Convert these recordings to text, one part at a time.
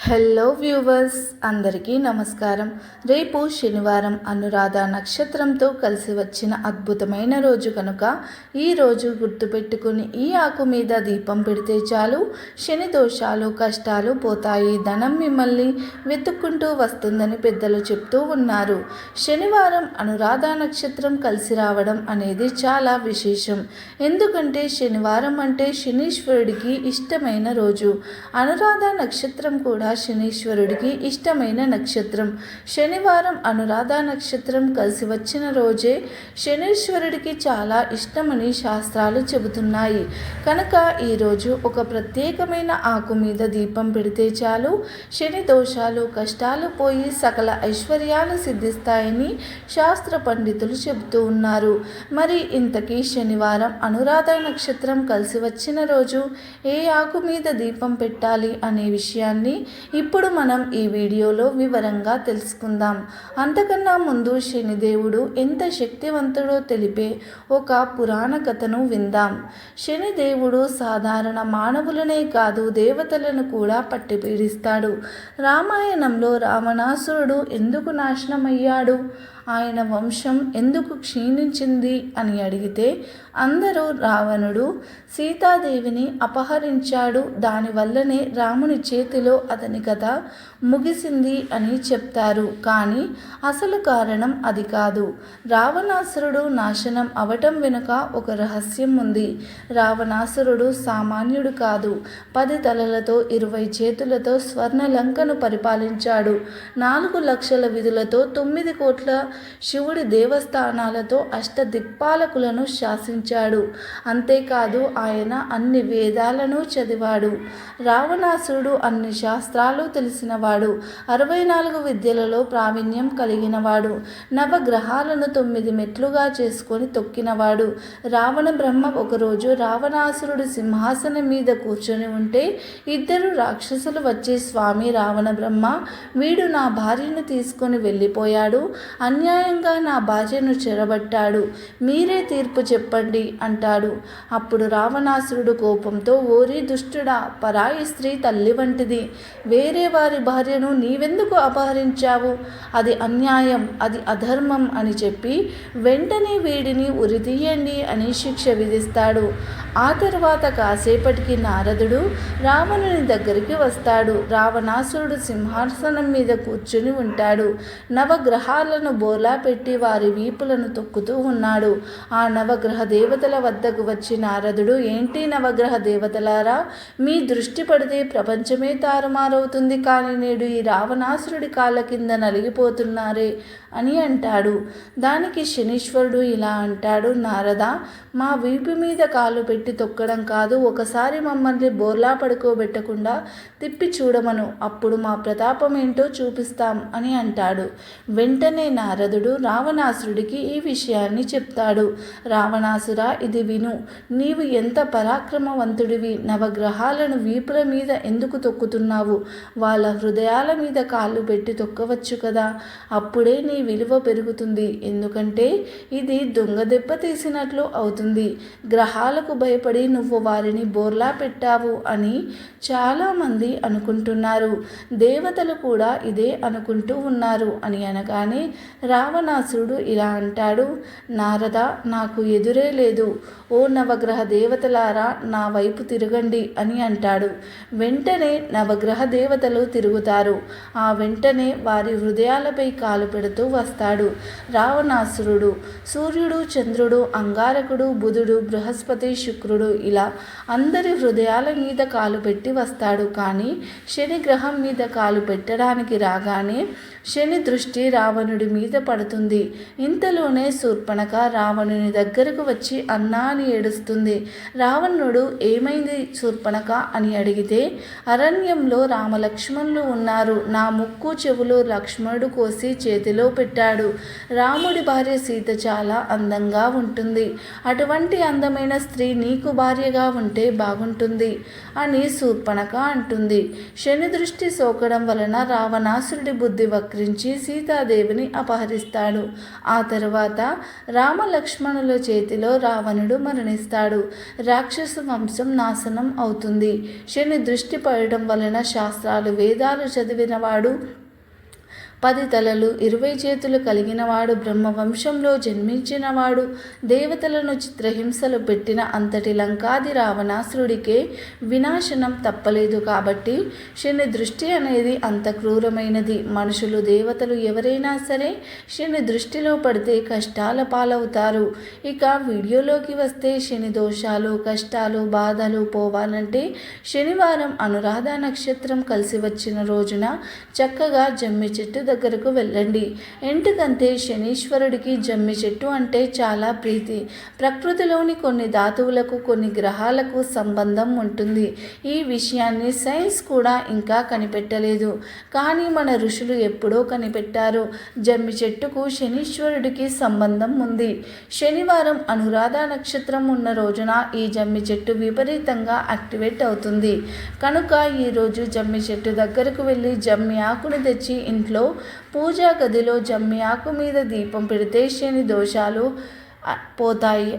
Hello viewers, అందరికీ నమస్కారం. రేపు శనివారం అనురాధ నక్షత్రంతో కలిసి వచ్చిన అద్భుతమైన రోజు కనుక ఈ రోజు గుర్తుపెట్టుకుని ఈ ఆకు మీద దీపం పెడితే చాలు శని దోషాలు కష్టాలు పోతాయి, ధనం మిమ్మల్ని వెతుక్కుంటూ వస్తుందని పెద్దలు చెప్తూ ఉన్నారు. శనివారం అనురాధ నక్షత్రం కలిసి రావడం అనేది చాలా విశేషం. ఎందుకంటే శనివారం అంటే శనీశ్వరుడికి ఇష్టమైన రోజు. అనురాధ నక్షత్రం కూడా శనీశ్వరుడికి ఇష్టమైన నక్షత్రం. శనివారం అనురాధ నక్షత్రం కలిసి వచ్చిన రోజే శనీశ్వరుడికి చాలా ఇష్టమని శాస్త్రాలు చెబుతున్నాయి. కనుక ఈరోజు ఒక ప్రత్యేకమైన ఆకు మీద దీపం పెడితే చాలు శని దోషాలు కష్టాలు పోయి సకల ఐశ్వర్యాలు సిద్ధిస్తాయని శాస్త్ర పండితులు చెబుతూ ఉన్నారు. మరి ఇంతకీ శనివారం అనురాధ నక్షత్రం కలిసి వచ్చిన రోజు ఏ ఆకు మీద దీపం పెట్టాలి అనే విషయాన్ని ఇప్పుడు మనం ఈ వీడియోలో వివరంగా తెలుసుకుందాం. అంతకన్నా ముందు శనిదేవుడు ఎంత శక్తివంతుడో తెలిపే ఒక పురాణ కథను విందాం. శనిదేవుడు సాధారణ మానవులనే కాదు దేవతలను కూడా పట్టి పీడిస్తాడు. రామాయణంలో రావణాసురుడు ఎందుకు నాశనమయ్యాడు, ఆయన వంశం ఎందుకు క్షీణించింది అని అడిగితే అందరూ రావణుడు సీతాదేవిని అపహరించాడు, దానివల్లనే రాముని చేతిలో అతని కథ ముగిసింది అని చెప్తారు. కానీ అసలు కారణం అది కాదు. రావణాసురుడు నాశనం అవటం వెనుక ఒక రహస్యం ఉంది. రావణాసురుడు సామాన్యుడు కాదు. 10 తలలతో 20 చేతులతో స్వర్ణలంకను పరిపాలించాడు. 4 లక్షల విధులతో 9 కోట్ల శివుడి దేవస్థానాలతో అష్టదిక్పాలకులను శాసించాడు. అంతేకాదు ఆయన అన్ని వేదాలను చదివాడు. రావణాసురుడు అన్ని శాస్త్రాలు తెలిసినవాడు. 64 విద్యలలో ప్రావీణ్యం కలిగినవాడు. నవగ్రహాలను 9 మెట్లుగా చేసుకొని తొక్కినవాడు. రావణ బ్రహ్మ ఒకరోజు రావణాసురుడు సింహాసనం మీద కూర్చొని ఉంటే 2 రాక్షసులు వచ్చి, స్వామి రావణ బ్రహ్మ, వీడు నా భార్యను తీసుకొని వెళ్ళిపోయాడు, అన్యాయంగా నా భార్యను చెరబట్టాడు, మీరే తీర్పు చెప్పండి అంటాడు. అప్పుడు రావణాసురుడు కోపంతో, ఓరి దుష్టుడా, పరాయి స్త్రీ తల్లి వంటిది, వేరే వారి భార్యను నీవెందుకు అపహరించావు, అది అన్యాయం, అది అధర్మం అని చెప్పి వెంటనే వీడిని ఉరితీయండి అని శిక్ష విధిస్తాడు. ఆ తర్వాత కాసేపటికి నారదుడు రావణుని దగ్గరికి వస్తాడు. రావణాసురుడు సింహాసనం మీద కూర్చుని ఉంటాడు. నవగ్రహాలను బోలా పెట్టి వారి వీపులను తొక్కుతూ ఉన్నాడు. ఆ నవగ్రహ దేవతల వద్దకు వచ్చి నారదుడు, ఏంటి నవగ్రహ దేవతలారా, మీ దృష్టి పడితే ప్రపంచమే తారుమారవుతుంది, కానీ నేడు ఈ రావణాసురుడి కాళ్ళ కింద నలిగిపోతున్నారే అని అంటాడు. దానికి శనీశ్వరుడు ఇలా అంటాడు, నారద, మా వీపు మీద కాలు పెట్టి తొక్కడం కాదు, ఒకసారి మమ్మల్ని బోర్లా పడుకోబెట్టకుండా తిప్పి చూడమను, అప్పుడు మా ప్రతాపం ఏంటో చూపిస్తాం అని అంటాడు. వెంటనే నారదుడు రావణాసురుడికి ఈ విషయాన్ని చెప్తాడు. రావణాసుర, ఇది విను, నీవు ఎంత పరాక్రమవంతుడివి, నవగ్రహాలను వీపుల మీద ఎందుకు తొక్కుతున్నావు, వాళ్ళ హృదయాల మీద కాళ్ళు పెట్టి తొక్కవచ్చు కదా, అప్పుడే నీ విలువ పెరుగుతుంది. ఎందుకంటే ఇది దొంగ దెబ్బ తీసినట్లు అవుతుంది. గ్రహాలకు భయపడి నువ్వు వారిని బోర్లా పెట్టావు అని చాలామంది అనుకుంటున్నారు. దేవతలు కూడా ఇదే అనుకుంటూ ఉన్నారు అని అనగానే రావణాసురుడు ఇలా అంటాడు, నారద, నాకు ఎదురే లేదు, ఓ నవగ్రహ దేవతలారా నా వైపు తిరగండి అని అంటాడు. వెంటనే నవగ్రహ దేవతలు తిరుగుతారు. ఆ వెంటనే వారి హృదయాలపై కాలు పెడుతూ వస్తాడు. రావణాసురుడు సూర్యుడు, చంద్రుడు, అంగారకుడు, బుధుడు, బృహస్పతి, శుక్రుడు ఇలా అందరి హృదయాల మీద కాలు పెట్టి వస్తాడు. కానీ శని గ్రహం మీద కాలు పెట్టడానికి రాగానే శని దృష్టి రావణుడి మీద పడుతుంది. ఇంతలోనే శూర్పణఖ రావణుని దగ్గరకు వచ్చి అన్నా అని ఏడుస్తుంది. రావణుడు ఏమైంది శూర్పణఖ అని అడిగితే, అరణ్యంలో రామలక్ష్మణులు ఉన్నారు, నా ముక్కు చెవులు లక్ష్మణుడు కోసి చేతిలో పెట్టాడు. రాముడి భార్య సీత చాలా అందంగా ఉంటుంది, అటువంటి అందమైన స్త్రీ నీకు భార్యగా ఉంటే బాగుంటుంది అని శూర్పణఖ అంటుంది. శని దృష్టి సోకడం వలన రావణాసురుడి బుద్ధి వక్ర ఉపక్రించి సీతాదేవిని అపహరిస్తాడు. ఆ తరువాత రామలక్ష్మణుల చేతిలో రావణుడు మరణిస్తాడు. రాక్షస వంశం నాశనం అవుతుంది. శని దృష్టి పడడం వలన శాస్త్రాలు వేదాలు చదివినవాడు, 10 తలలు 20 చేతులు కలిగినవాడు, బ్రహ్మవంశంలో జన్మించినవాడు, దేవతలను చిత్రహింసలు పెట్టిన అంతటి లంకాది రావణాసురుడికే వినాశనం తప్పలేదు. కాబట్టి శని దృష్టి అనేది అంత క్రూరమైనది. మనుషులు దేవతలు ఎవరైనా సరే శని దృష్టిలో పడితే కష్టాల పాలవుతారు. ఇక వీడియోలోకి వస్తే శని దోషాలు, కష్టాలు, బాధలు పోవాలంటే శనివారం అనురాధ నక్షత్రం కలిసి వచ్చిన రోజున చక్కగా జమ్మి చెట్టు దగ్గరకు వెళ్ళండి. ఎందుకంటే శనీశ్వరుడికి జమ్మి చెట్టు అంటే చాలా ప్రీతి. ప్రకృతిలోని కొన్ని ధాతువులకు, కొన్ని గ్రహాలకు సంబంధం ఉంటుంది. ఈ విషయాన్ని సైన్స్ కూడా ఇంకా కనిపెట్టలేదు, కానీ మన ఋషులు ఎప్పుడో కనిపెట్టారు. జమ్మి చెట్టుకు శనీశ్వరుడికి సంబంధం ఉంది. శనివారం అనురాధ నక్షత్రం ఉన్న రోజున ఈ జమ్మి చెట్టు విపరీతంగా యాక్టివేట్ అవుతుంది. కనుక ఈరోజు జమ్మి చెట్టు దగ్గరకు వెళ్ళి జమ్మి ఆకును తెచ్చి ఇంట్లో పూజా గదిలో జమ్మి ఆకు మీద దీపం పెడితే శని దోషాలు పోతాయి,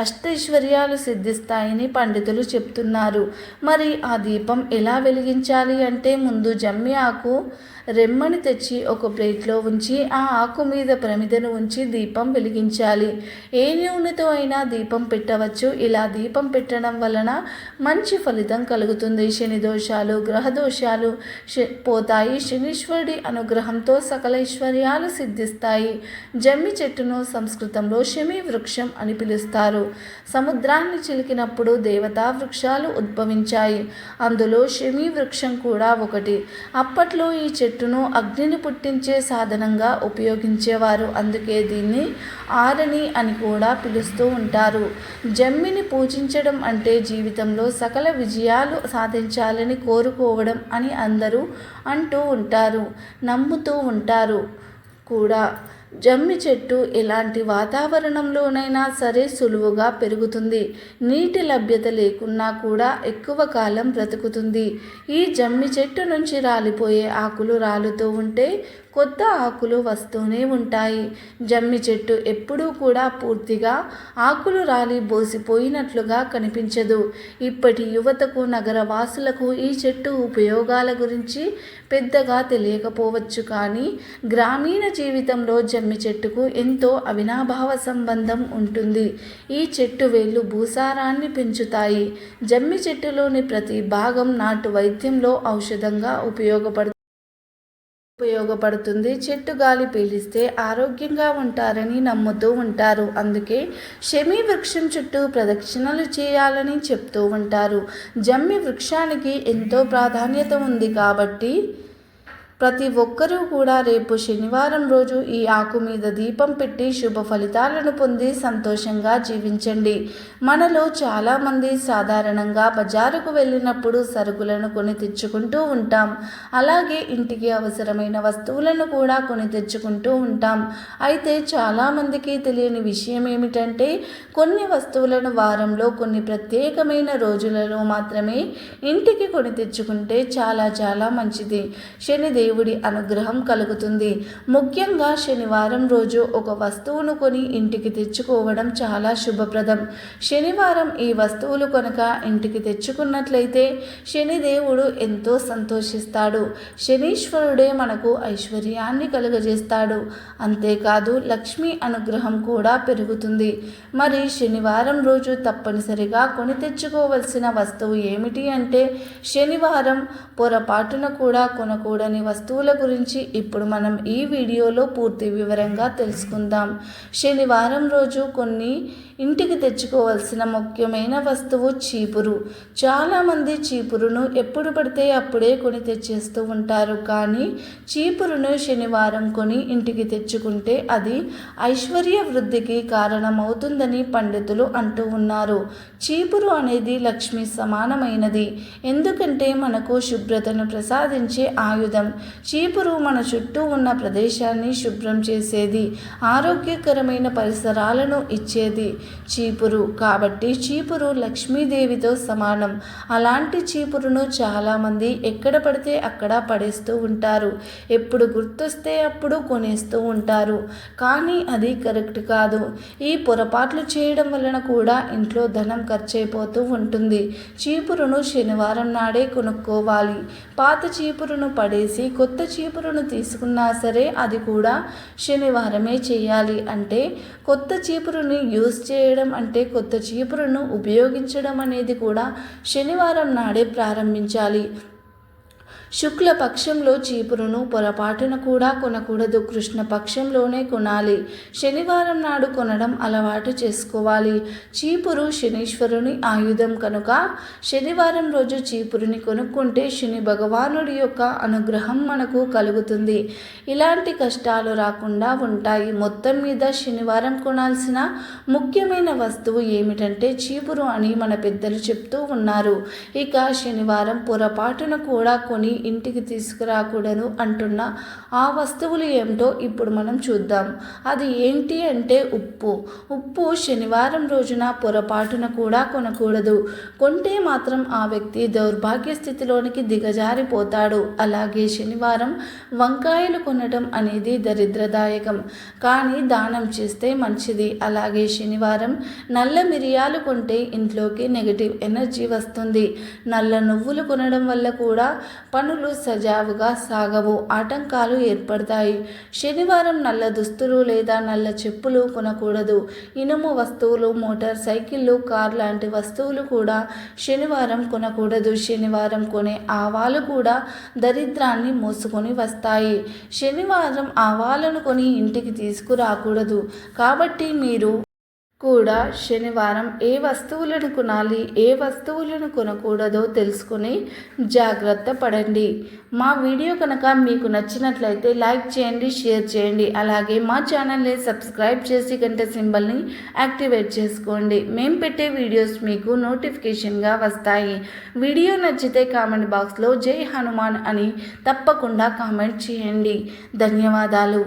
అష్టైశ్వర్యాలు సిద్ధిస్తాయని పండితులు చెప్తున్నారు. మరి ఆ దీపం ఎలా వెలిగించాలి అంటే ముందు జమ్మి ఆకు రెమ్మని తెచ్చి ఒక ప్లేట్లో ఉంచి ఆ ఆకు మీద ప్రమిదను ఉంచి దీపం వెలిగించాలి. ఏ నూనెతో అయినా దీపం పెట్టవచ్చు. ఇలా దీపం పెట్టడం వలన మంచి ఫలితం కలుగుతుంది. శని దోషాలు, గ్రహ దోషాలు పోతాయి. శనీశ్వరుడి అనుగ్రహంతో సకల ఐశ్వర్యాలు సిద్ధిస్తాయి. జమ్మి చెట్టును సంస్కృతంలో శమి వృక్షం అని పిలుస్తారు. సముద్రాన్ని చిలికినప్పుడు దేవతా వృక్షాలు ఉద్భవించాయి. అందులో శమి వృక్షం కూడా ఒకటి. అప్పట్లో ఈ చెట్టును అగ్నిని పుట్టించే సాధనంగా ఉపయోగించేవారు. అందుకే దీన్ని ఆరణి అని కూడా పిలుస్తూ ఉంటారు. జమ్మిని పూజించడం అంటే జీవితంలో సకల విజయాలు సాధించాలని కోరుకోవడం అని అందరూ అంటూ ఉంటారు, నమ్ముతూ ఉంటారు కూడా. జమ్మి చెట్టు ఎలాంటి వాతావరణంలోనైనా సరే సులువుగా పెరుగుతుంది. నీటి లభ్యత లేకున్నా కూడా ఎక్కువ కాలం బ్రతుకుతుంది. ఈ జమ్మి చెట్టు నుంచి రాలిపోయే ఆకులు రాలుతూ ఉంటే కొత్త ఆకులు వస్తూనే ఉంటాయి. జమ్మి చెట్టు ఎప్పుడూ కూడా పూర్తిగా ఆకులు రాలి బోసిపోయినట్లుగా కనిపించదు. ఇప్పటి యువతకు, నగరవాసులకు ఈ చెట్టు ఉపయోగాల గురించి పెద్దగా తెలియకపోవచ్చు, కానీ గ్రామీణ జీవితంలో జమ్మి చెట్టుకు ఎంతో అవినాభావ సంబంధం ఉంటుంది. ఈ చెట్టు వేళ్ళు భూసారాన్ని పెంచుతాయి. జమ్మి చెట్టులోని ప్రతి భాగం నాటు వైద్యంలో ఔషధంగా ఉపయోగపడుతుంది. చెట్టు గాలి పీలిస్తే ఆరోగ్యంగా ఉంటారని నమ్ముతూ ఉంటారు. అందుకే శమి వృక్షం చుట్టూ ప్రదక్షిణలు చేయాలని చెప్తూ ఉంటారు. జమ్మి వృక్షానికి ఎంతో ప్రాధాన్యత ఉంది కాబట్టి ప్రతి ఒక్కరూ కూడా రేపు శనివారం రోజు ఈ ఆకు మీద దీపం పెట్టి శుభ ఫలితాలను పొంది సంతోషంగా జీవించండి. మనలో చాలామంది సాధారణంగా బజారుకు వెళ్ళినప్పుడు సరుకులను కొని తెచ్చుకుంటూ ఉంటాం. అలాగే ఇంటికి అవసరమైన వస్తువులను కూడా కొని తెచ్చుకుంటూ ఉంటాం. అయితే చాలామందికి తెలియని విషయం ఏమిటంటే కొన్ని వస్తువులను వారంలో కొన్ని ప్రత్యేకమైన రోజులలో మాత్రమే ఇంటికి కొని తెచ్చుకుంటే చాలా మంచిది. శనిదేవుడి అనుగ్రహం కలుగుతుంది. ముఖ్యంగా శనివారం రోజు ఒక వస్తువును కొని ఇంటికి తెచ్చుకోవడం చాలా శుభప్రదం. శనివారం ఈ వస్తువులు కనుక ఇంటికి తెచ్చుకున్నట్లయితే శనిదేవుడు ఎంతో సంతోషిస్తాడు. శనీశ్వరుడే మనకు ఐశ్వర్యాన్ని కలుగజేస్తాడు. అంతేకాదు లక్ష్మీ అనుగ్రహం కూడా పెరుగుతుంది. మరి శనివారం రోజు తప్పనిసరిగా కొని తెచ్చుకోవలసిన వస్తువు ఏమిటి అంటే శనివారం పొరపాటున కూడా కొనకూడని వస్తువుల గురించి ఇప్పుడు మనం ఈ వీడియోలో పూర్తి వివరంగా తెలుసుకుందాం. శనివారం రోజు కొన్ని ఇంటికి తెచ్చుకోవాల్సిన ముఖ్యమైన వస్తువు చీపురు. చాలామంది చీపురును ఎప్పుడు పడితే అప్పుడే కొని తెచ్చేస్తూ ఉంటారు. కానీ చీపురును శనివారం కొని ఇంటికి తెచ్చుకుంటే అది ఐశ్వర్య వృద్ధికి కారణమవుతుందని పండితులు అంటూ ఉన్నారు. చీపురు అనేది లక్ష్మి సమానమైనది. ఎందుకంటే మనకు శుభ్రతను ప్రసాదించే ఆయుధం. చీపురు మన చుట్టూ ఉన్న ప్రదేశాన్ని శుభ్రం చేసేది, ఆరోగ్యకరమైన పరిసరాలను ఇచ్చేది. చీపురు. కాబట్టి చీపురు లక్ష్మీదేవితో సమానం. అలాంటి చీపురును చాలామంది ఎక్కడ పడితే అక్కడ పడేస్తూ ఉంటారు. ఎప్పుడు గుర్తొస్తే అప్పుడు కొనేస్తూ ఉంటారు. కానీ అది కరెక్ట్ కాదు. ఈ పొరపాట్లు చేయడం వలన కూడా ఇంట్లో ధనం ఖర్చయిపోతూ ఉంటుంది. చీపురును శనివారం నాడే కొనుక్కోవాలి. పాత చీపురును పడేసి కొత్త చీపురును తీసుకున్నా సరే అది కూడా శనివారమే చేయాలి. అంటే కొత్త చీపురుని యూజ్ చేయడం అంటే కొత్త చీపురును ఉపయోగించడం అనేది కూడా శనివారం నాడే ప్రారంభించాలి. శుక్లపక్షంలో చీపురును పొరపాటున కూడా కొనకూడదు. కృష్ణపక్షంలోనే కొనాలి. శనివారం నాడు కొనడం అలవాటు చేసుకోవాలి. చీపురు శనీశ్వరుని ఆయుధం కనుక శనివారం రోజు చీపురుని కొనుక్కుంటే శని భగవానుడి యొక్క అనుగ్రహం మనకు కలుగుతుంది. ఇలాంటి కష్టాలు రాకుండా ఉంటాయి. మొత్తం మీద శనివారం కొనాల్సిన ముఖ్యమైన వస్తువు ఏమిటంటే చీపురు అని మన పెద్దలు చెప్తూ ఉన్నారు. ఇక శనివారం పొరపాటున కూడా కొని ఇంటికి తీసుకురాకూడదు అంటున్న ఆ వస్తువులు ఏమిటో ఇప్పుడు మనం చూద్దాం. అది ఏంటి అంటే ఉప్పు శనివారం రోజున పొరపాటున కూడా కొనకూడదు. కొంటే మాత్రం ఆ వ్యక్తి దౌర్భాగ్య స్థితిలోనికి దిగజారిపోతాడు. అలాగే శనివారం వంకాయలు కొనడం అనేది దరిద్రదాయకం, కానీ దానం చేస్తే మంచిది. అలాగే శనివారం నల్ల మిరియాలు కొంటే ఇంట్లోకి నెగటివ్ ఎనర్జీ వస్తుంది. నల్ల నువ్వులు కొనడం వల్ల కూడా పనులు సజావుగా సాగవు, ఆటంకాలు ఏర్పడతాయి. శనివారం నల్ల దుస్తులు లేదా నల్ల చెప్పులు కొనకూడదు. ఇనుము వస్తువులు, మోటార్ సైకిళ్ళు, కార్ లాంటి వస్తువులు కూడా శనివారం కొనకూడదు. శనివారం కొనే ఆవాలు కూడా దరిద్రాన్ని మోసుకొని వస్తాయి. శనివారం ఆవాలను కొని ఇంటికి తీసుకురాకూడదు. కాబట్టి మీరు కూడా శనివారం ఏ వస్తువులను కొనాలి, ఏ వస్తువులను కొనకూడదో తెలుసుకుని జాగ్రత్త పడండి. మా వీడియో కనుక మీకు నచ్చినట్లయితే లైక్ చేయండి, షేర్ చేయండి. అలాగే మా ఛానల్ని సబ్స్క్రైబ్ చేసి గంట సింబల్ని యాక్టివేట్ చేసుకోండి. మేము పెట్టే వీడియోస్ మీకు నోటిఫికేషన్గా వస్తాయి. వీడియో నచ్చితే కామెంట్ బాక్స్లో జై హనుమాన్ అని తప్పకుండా కామెంట్ చేయండి. ధన్యవాదాలు.